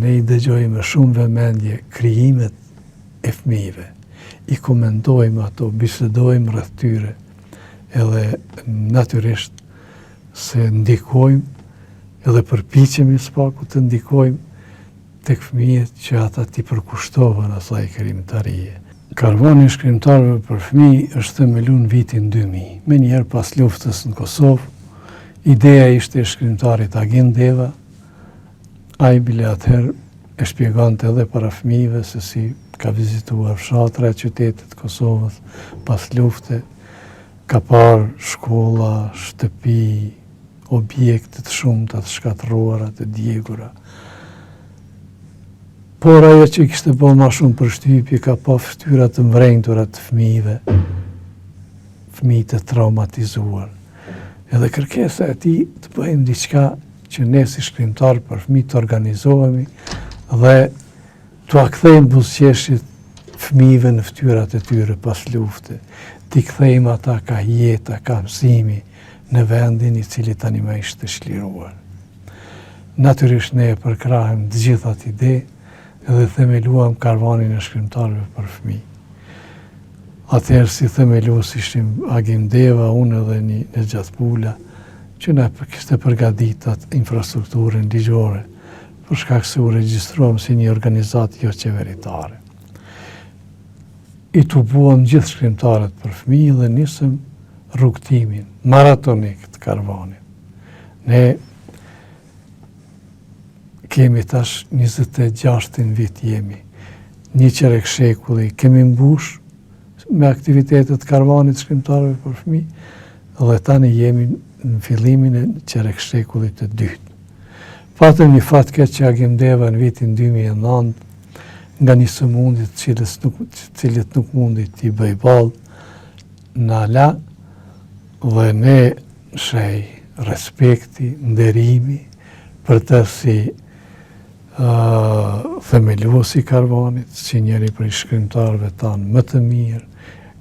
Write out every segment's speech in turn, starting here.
ne i dëgjojmë shumë vëmendje krijimet e fëmijëve, i komentojmë ato, bisedojmë rreth tyre, edhe natyrisht se ndikojmë edhe përpiqemi s'paku të ndikojmë tek fëmijët që ata t'i përkushtohen asaj krijimtarie. Karvani i shkrimtarëve për fëmijë është themeluar në vitin 2000, me njerë pas luftës në Kosovë. Ideja ishte e shkrimtarit Agim Deva, ai bile atëherë e shpjegante edhe para fëmijëve se si ka vizituar fshatra e qytetit të Kosovës pas lufte, ka parë shkolla, shtëpi, objekte të shumta të shkatërruara, të djegura. Por ajo që kishte bërë më shumë përshtypje ka pa fytyra të mrenjtura të fëmijëve, fëmijë të traumatizuar. Edhe kërkesa e tij të bëjmë diçka që ne si shkrimtar për fëmijë të organizohemi dhe t'u kthejmë buzëqeshit fëmijëve në fytyrat e tyre pas lufte, t'i kthejmë ata ka jeta, ka mësimi në vendin i cili tani më ishte çliruar. Natyrisht ne e përkrahëm të gjithat ide edhe themeluam karvanin e shkrimtarëve për fëmijë. Atëherë si themelues ishim Agim Deva, unë edhe një Nexhat Pula, që na kishte përgatitur infrastrukturën ligjore, për shkak se u regjistruam si një organizatë jo qeveritare. I tubuam gjithë shkrimtarët për fëmijë dhe nisëm rrugtimin maratonik të karvanit. Ne kemi tash 26 vit jemi, një qerek shekulli kemi mbush me aktivitetet të karvanit shkrimtarëve për fëmijë dhe tani jemi në fillimin e qerek shekullit të dytë. Patëm një fat keq që Agim Deva në vitin 2009 nga një sëmundje cilët nuk mundi t'i bëj ballë na la dhe ne shej respekti, nderimi për të si themeluesi i karvanit, si njëri prej shkrimtarëve tanë më të mirë,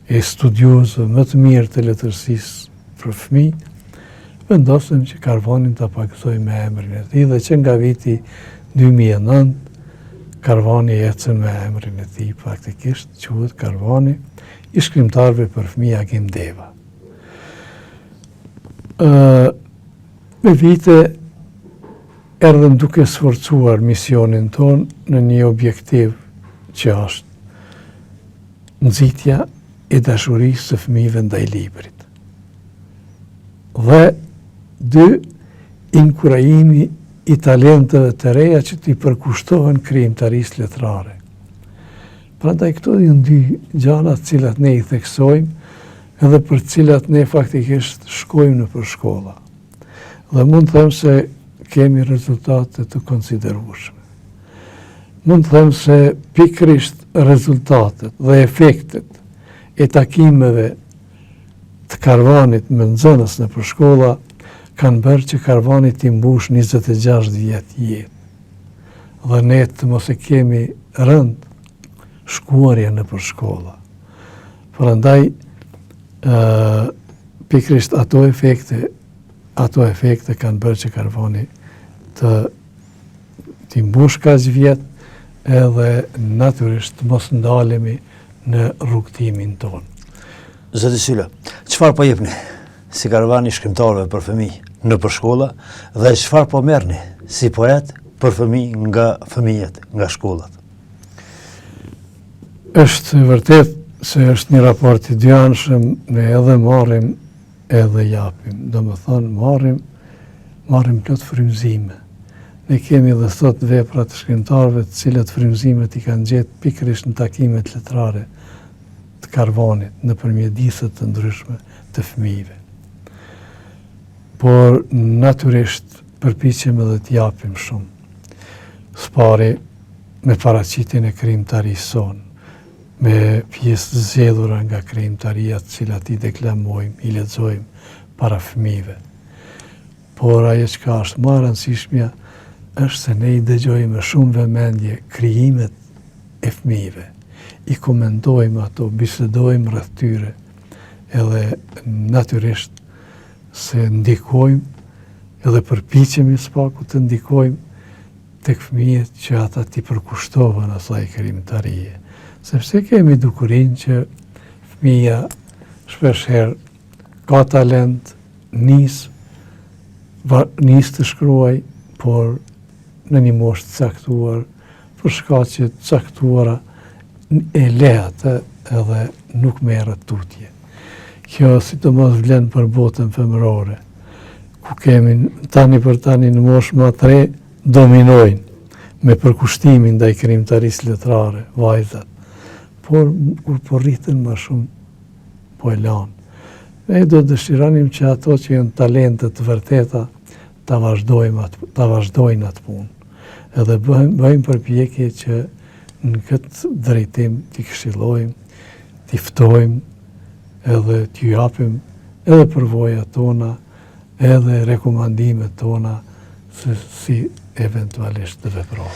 e studiozëve më të mirë të letërsisë për fëmijë, vendosëm që karvanin të pakëtoj me emrin e tij dhe që nga viti 2009 karvani ecën me emrin e tij, faktikisht quhet karvani i shkrimtarëve për fëmijë Agim Deva. Me vite erdhëm duke sforcuar misionin ton në një objektiv që është nxitja e dashurisë së fëmijëve ndaj librit. Dhe 2. Inkurajimi i talenteve të reja që t'i përkushtohen krijimtarisë letrare. Prandaj këto janë dy gjëra të cilat ne i theksojmë edhe për cilat ne faktikisht shkojmë nëpër shkolla. Dhe mund të them se kemi rezultate të konsiderueshme. Mund të them se pikërisht rezultatet dhe efektet e takimeve të karvanit me nxënës nëpër shkolla kanë bërë që karvani t'i mbush 26 vjet jetë. Dhe ne të mos e kemi rënd shkuarje nëpër shkolla. Prandaj pikërisht ato efekte kanë bërë që karvani t'i mbush kaq vjet edhe natyrisht të mos ndalemi në rrugtimin tonë. Zoti Sylla, çfarë po jepni si karvani i shkrimtarëve për fëmijë nëpër shkolla dhe çfarë po merrni si poet për fëmijë nga fëmijët, nga shkollat? Është vërtet se është një raport i dyanshëm, ne edhe marrim edhe japim. Domethënë marrim plot frymëzime. Ne kemi edhe thot vepra të shkrimtarëve të cilët frymëzimet i kanë gjetë pikërisht në takimet letrare të karvanit nëpërmjet disët të ndryshme të fëmijëve. Por natyrisht përpiqem edhe të japim shumë. S'pari me paraqitjen e krijimtarisë sonë, me pjesë të zgjedhura nga krijimtaria të cilat i deklamojmë, i lexojmë para fëmijëve. Por ajo që është më e rëndësishmja është se ne i dëgjojmë me shumë vëmendje krijimet e fëmijëve. I komentojmë ato, bisedojmë rreth tyre, edhe natyrisht se ndikojmë edhe përpiqemi s'paku të ndikojmë tek fëmijët që ata t'i përkushtohen asaj krijimtarie. Sepse kemi dukurinë që fëmija shpeshherë ka talent, nis të shkruaj, por në një moshë të caktuar, për shkaqe të caktuara e le atë edhe nuk merret tutje. Kjo sidomos vlen për botën femërore, ku kemi tani për tani në moshë më të re dominojnë me përkushtimin ndaj krijimtarisë letrare, vajzat. Por kur po rriten më shumë, po e lanë. Ne do dëshironim që ato që janë talente të vërteta ta vazhdojnë atë punë. Edhe bëjmë përpjekje që në këtë drejtim t'i këshillojmë, t'i ftojmë, edhe t'ju japim edhe përvojat tona, edhe rekomandimet tona se si eventualisht të veprojmë.